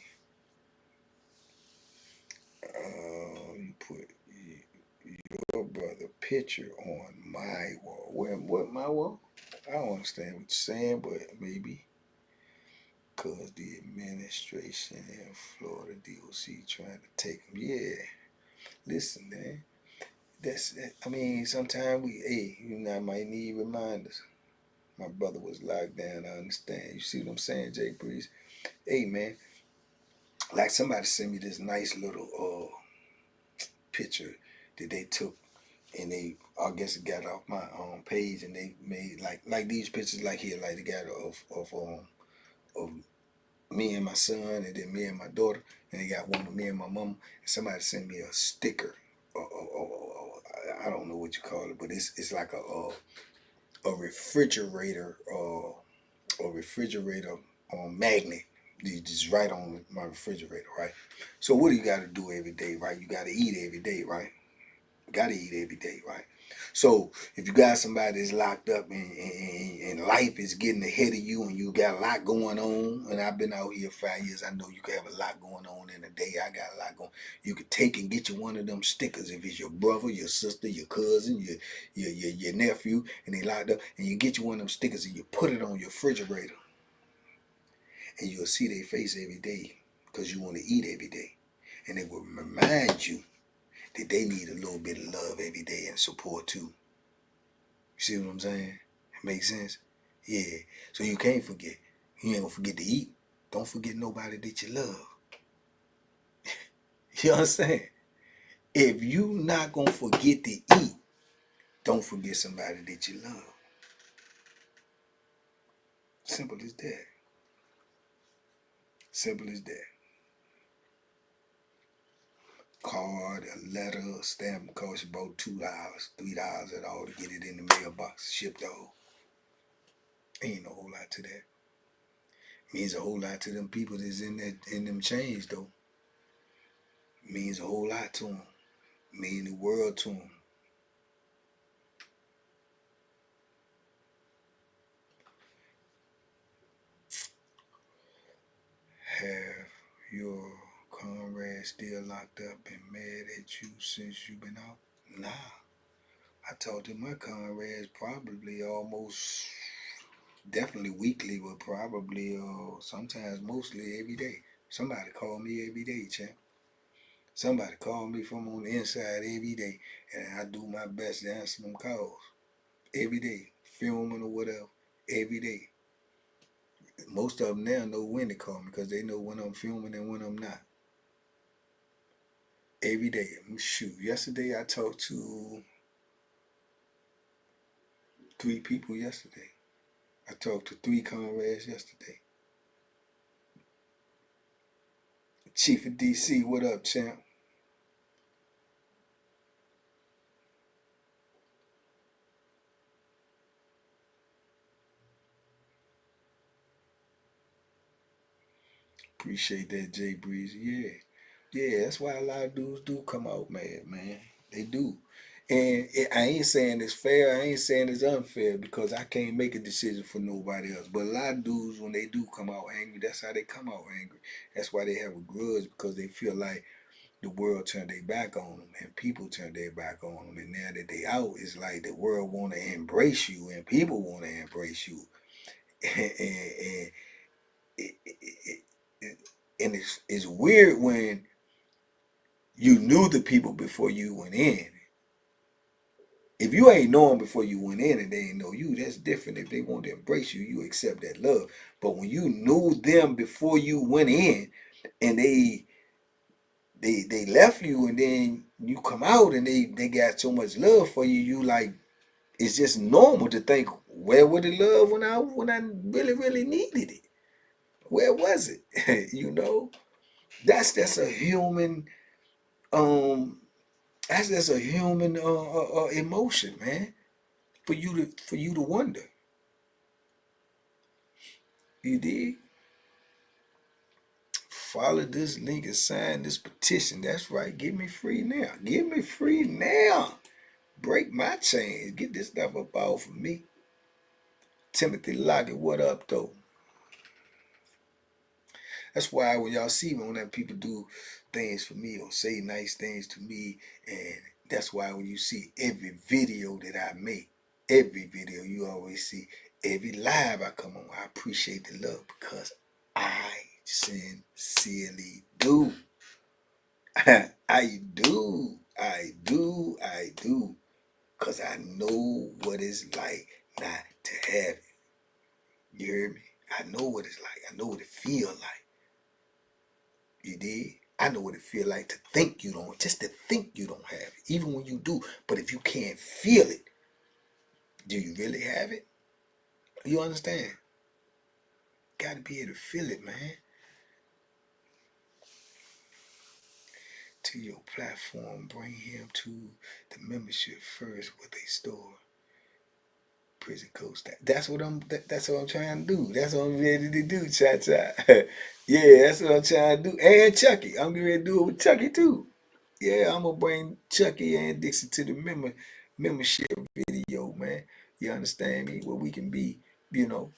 You put your brother picture on my wall. What my wall? I don't understand what you're saying, but maybe. Because the administration in Florida DOC trying to take them. Yeah. Listen, man. I mean, sometimes I might need reminders. My brother was locked down, I understand. You see what I'm saying, Jay Breeze? Hey, man, like somebody sent me this nice little picture that they took, and they, I guess it got off my page, and they made like these pictures like here, like they got of me and my son, and then me and my daughter, and they got one of me and my mom, and somebody sent me a sticker. I don't know what you call it, but it's like a refrigerator magnet. You just right on my refrigerator, right? So what do you got to do every day, right? You got to eat every day, right? You got to eat every day, right? So if you got somebody that's locked up and life is getting ahead of you and you got a lot going on, and I've been out here 5 years, I know you can have a lot going on in a day. I got a lot going. You could take and get you one of them stickers if it's your brother, your sister, your cousin, your nephew, and they locked up, and you get you one of them stickers and you put it on your refrigerator, and you'll see their face every day because you want to eat every day, and it will remind you that they need a little bit of love every day and support too. You see what I'm saying? It makes sense? Yeah. So you can't forget. You ain't gonna forget to eat. Don't forget nobody that you love. You understand? If you not gonna forget to eat, don't forget somebody that you love. Simple as that. Simple as that. Card, a letter, a stamp costs about $2, $3 at all to get it in the mailbox, shipped off. Ain't no whole lot to that. Means a whole lot to them people that's in them chains though. Means a whole lot to them. Mean the world to them. Have your comrade still locked up and mad at you since you been out? Nah. I talk to my comrades probably almost, definitely weekly, but probably sometimes mostly every day. Somebody call me every day, champ. Somebody call me from on the inside every day, and I do my best to answer them calls. Every day. Filming or whatever. Every day. Most of them now know when to call me because they know when I'm filming and when I'm not. Every day. Shoot, yesterday I talked to 3 people yesterday. I talked to 3 comrades yesterday. Chief of DC, what up, champ? Appreciate that, Jay Breezy. Yeah. Yeah, that's why a lot of dudes do come out mad, man. They do. And I ain't saying it's fair, I ain't saying it's unfair because I can't make a decision for nobody else. But a lot of dudes, when they do come out angry, that's how they come out angry. That's why they have a grudge because they feel like the world turned their back on them and people turned their back on them. And now that they out, it's like the world want to embrace you and people want to embrace you. and And it's weird when you knew the people before you went in. If you ain't know them before you went in and they ain't know you, that's different. If they want to embrace you, you accept that love. But when you knew them before you went in and they left you and then you come out and they got so much love for you, you like, it's just normal to think, where was the love when I really, really needed it? Where was it? You know? That's a human that's just a human emotion, man. For you to wonder. You dig? Follow this link and sign this petition. That's right. Get me free now. Get me free now. Break my chains. Get this stuff up off of me. Timothy Lockett, what up though? That's why when y'all see me, when that people do things for me or say nice things to me, and that's why when you see every video that I make, every video you always see, every live I come on, I appreciate the love because I sincerely do. I do. Because I know what it's like not to have it. You hear me? I know what it's like. I know what it feels like. You did? I know what it feel like to think you don't, just to think you don't have it, even when you do. But if you can't feel it, do you really have it? You understand? Got to be able to feel it, man. To your platform, bring him to the membership first, what they store. Prison coach. That's what I'm trying to do. That's what I'm ready to do, cha-cha. Yeah, that's what I'm trying to do. And Chucky. I'm getting ready to do it with Chucky too. Yeah, I'm gonna bring Chucky and Dixie to the membership video, man. You understand me? Where we can be, you know,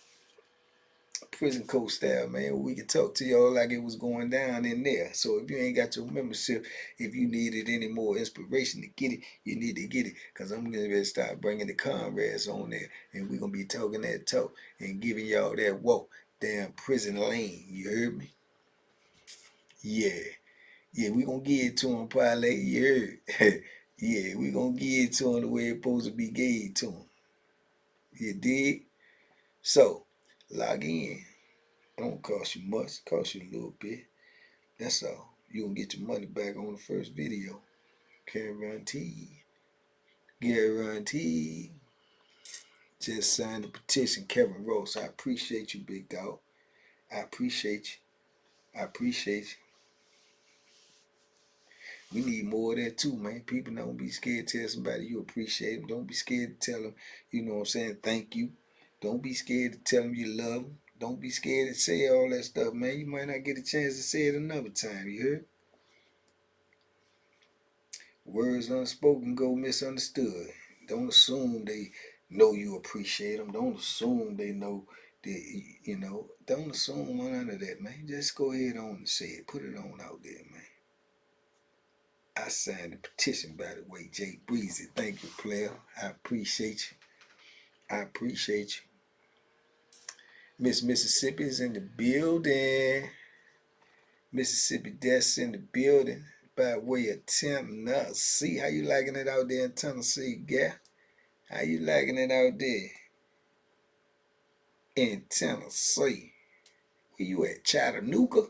prison coach style, man. Where we can talk to y'all like it was going down in there. So if you ain't got your membership, if you needed any more inspiration to get it, you need to get it. Cause I'm gonna start bringing the comrades on there, and we're gonna be talking that talk and giving y'all that walk down prison lane. You heard me? Yeah. Yeah, we gonna give it to him probably. You heard? Yeah, we gonna give it to him the way it's supposed to be gave to him. You dig? So, log in. Don't cost you much, cost you a little bit. That's all. You gonna get your money back on the first video. Guaranteed. Guaranteed. Just sign the petition, Kevin Rose. I appreciate you, big dog. I appreciate you. I appreciate you. We need more of that too, man. People don't be scared to tell somebody you appreciate them. Don't be scared to tell them, you know what I'm saying, thank you. Don't be scared to tell them you love them. Don't be scared to say all that stuff, man. You might not get a chance to say it another time, you heard? Words unspoken go misunderstood. Don't assume they know you appreciate them. Don't assume they know that, you know. Don't assume none of that, man. Just go ahead on and say it. Put it on out there, man. I signed the petition, by the way, Jay Breezy. Thank you, player. I appreciate you. I appreciate you. Miss Mississippi's in the building. Mississippi Death's in the building. By way of Tennessee. How you liking it out there in Tennessee, yeah? How you liking it out there in Tennessee? Where you at, Chattanooga?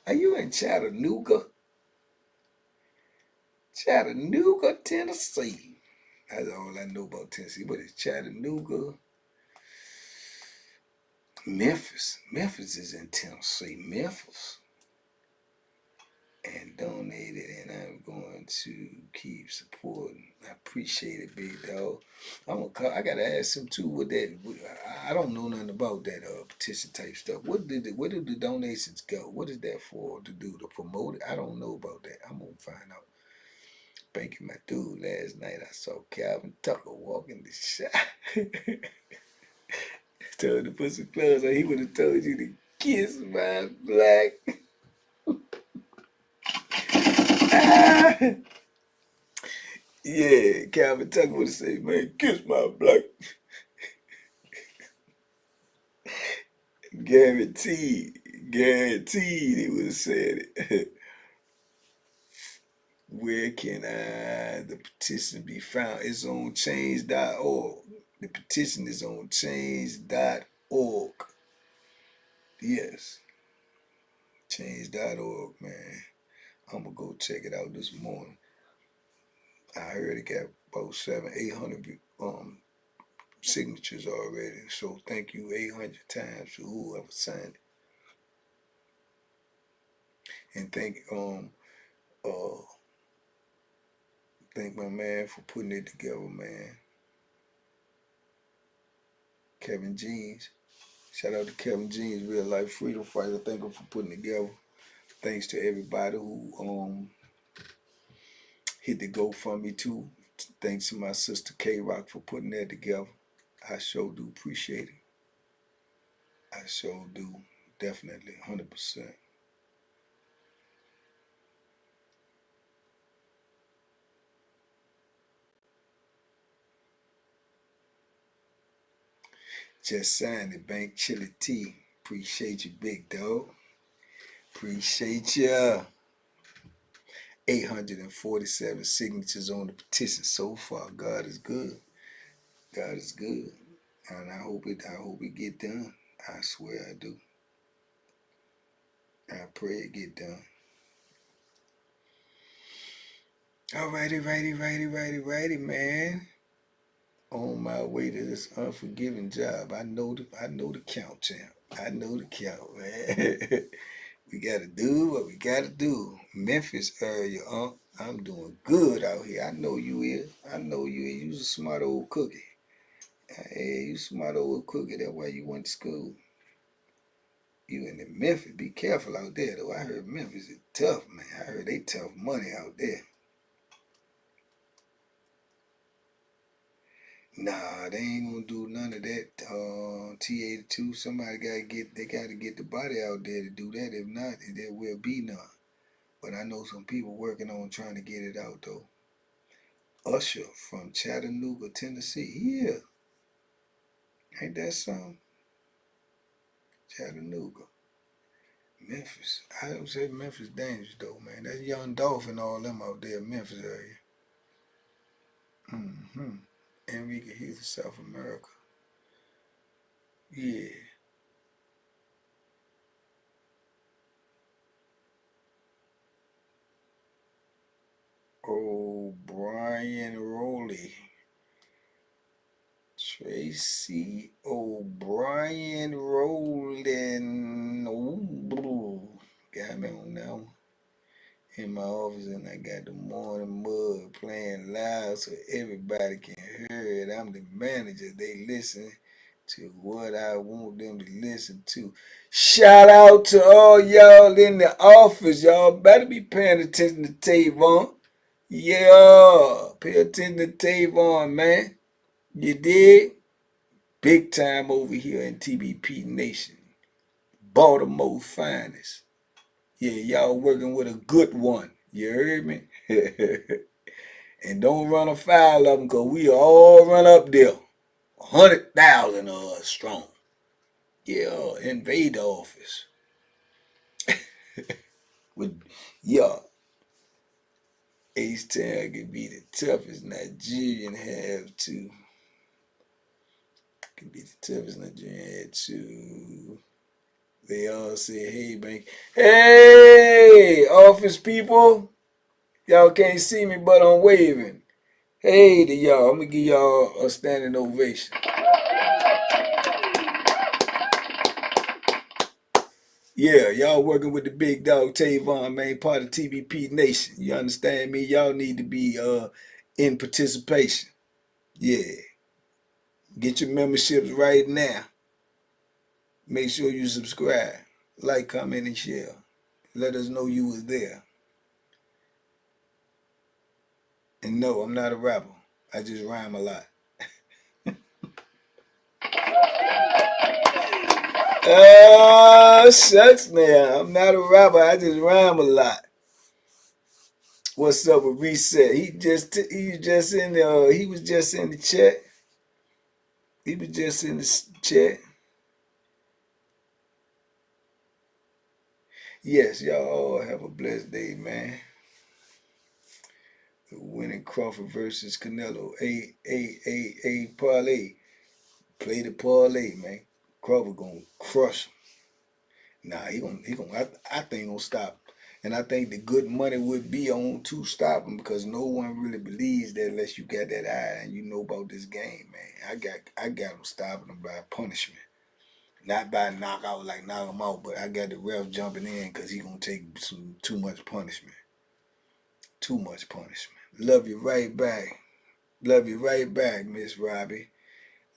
Are you in Chattanooga? Chattanooga, Tennessee. That's all I know about Tennessee. But it's Chattanooga. Memphis. Memphis is in Tennessee. Memphis. And donated, and I'm going to keep supporting. I appreciate it, big dog. I gotta ask him too. With that, I don't know nothing about that petition type stuff. Where do the donations go? What is that for? To do, to promote it? I don't know about that. I'm gonna find out. Banking my dude last night. I saw Calvin Tucker walking the shop. Told him to put some clothes on. He would have told you to kiss my black. Yeah, Calvin Tucker would have said, man, kiss my black. Guaranteed. Guaranteed he would have said it. Where can the petition be found? It's on change.org. The petition is on change.org. Yes. Change.org, man. I'm going to go check it out this morning. I heard it got about 800 signatures already. So thank you 800 times to whoever signed it. And thank my man for putting it together, man. Kevin Jeans. Shout out to Kevin Jeans, real life freedom fighter. Thank him for putting it together. Thanks to everybody who hit the GoFundMe too. Thanks to my sister K-Rock for putting that together. I sure do appreciate it. I sure do. Definitely, 100%. Just signed it, Bank Chili Tea. Appreciate you, big dog. Appreciate ya. 847 signatures on the petition so far. God is good. God is good. And I hope it get done. I swear I do. I pray it get done. Alrighty, man. On my way to this unforgiving job. I know the count, champ. I know the count, man. We gotta do what we gotta do. Memphis area, I'm doing good out here. I know you is. You's a smart old cookie. Hey, you smart old cookie. That's why you went to school. You in the Memphis. Be careful out there, though. I heard Memphis is tough, man. I heard they tough money out there. Nah, they ain't gonna do none of that. T82, they gotta get the body out there to do that. If not, there will be none. But I know some people working on trying to get it out though. Usher from Chattanooga, Tennessee. Yeah. Ain't that something? Chattanooga. Memphis. I don't say Memphis dangerous though, man. That's Young Dolph and all them out there in Memphis area. Enrique, he's in South America. Yeah. O'Brien Rowley. Tracy O'Brien Rowland. Ooh, got me on that one. In my office, and I got the Morning Mud playing loud so everybody can hear it. I'm the manager. They listen to what I want them to listen to. Shout out to all y'all in the office. Y'all better be paying attention to Tavon. Yeah, pay attention to Tavon, man. You dig? Big time over here in TBP Nation. Baltimore's finest. Yeah, y'all working with a good one. You heard me? And don't run afoul of them, because we all run up there. 100,000 of us strong. Yeah, invade the office. Yeah. H-Town can be the toughest Nigerian have to. Can be the toughest Nigerian had to. They all say, hey, bank. Hey, office people. Y'all can't see me, but I'm waving. Hey to y'all. I'm going to give y'all a standing ovation. Yeah, y'all working with the big dog Tavon, man, part of TBP Nation. You understand me? Y'all need to be in participation. Yeah. Get your memberships right now. Make sure you subscribe. Like, comment, and share. Let us know you was there. And no, I'm not a rapper. I just rhyme a lot. Shucks now. I'm not a rapper. I just rhyme a lot. What's up with Reset? He was just in the chat. He was just in the chat. Yes, y'all all have a blessed day, man. Winning Crawford versus Canelo. A parlay. Play the parlay, man. Crawford gonna crush him. Nah, I think gonna stop. And I think the good money would be on to stop him because no one really believes that unless you got that eye and you know about this game, man. I got him stopping him by punishment. Not by knockout like knock him out, but I got the ref jumping in because he gonna take some too much punishment. Too much punishment. Love you right back. Love you right back, Miss Robbie.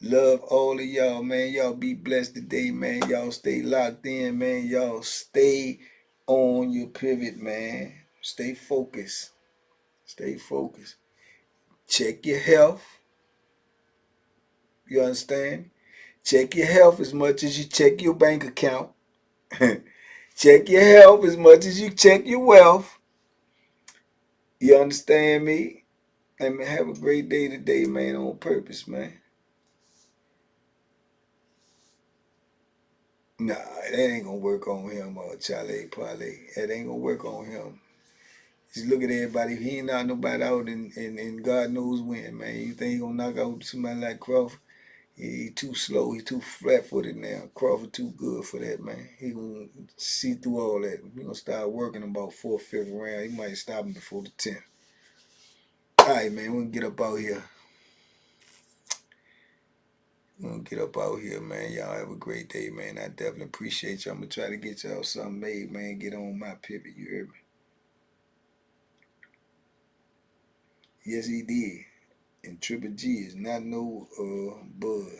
Love all of y'all, man. Y'all be blessed today, man. Y'all stay locked in, man. Y'all stay on your pivot, man. Stay focused. Stay focused. Check your health. You understand? Check your health as much as you check your bank account. Check your health as much as you check your wealth. You understand me? And man, have a great day today, man, on purpose, man. Nah, that ain't gonna work on him, Charlie Parlay. That ain't gonna work on him. Just look at everybody. He ain't knock nobody out, and God knows when, man. You think he gonna knock out somebody like Crawford? He too slow. He too flat-footed now. Crawford too good for that, man. He gonna see through all that. He gonna start working about 4th, 5th round. He might stop him before the 10th. All right, man. We're gonna get up out here. We're gonna get up out here, man. Y'all have a great day, man. I definitely appreciate y'all. I'm gonna try to get y'all something made, man. Get on my pivot. You heard me? Yes, he did. And Triple G is not no bud.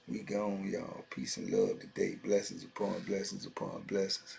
We gone, y'all. Peace and love today. Blessings upon blessings upon blessings.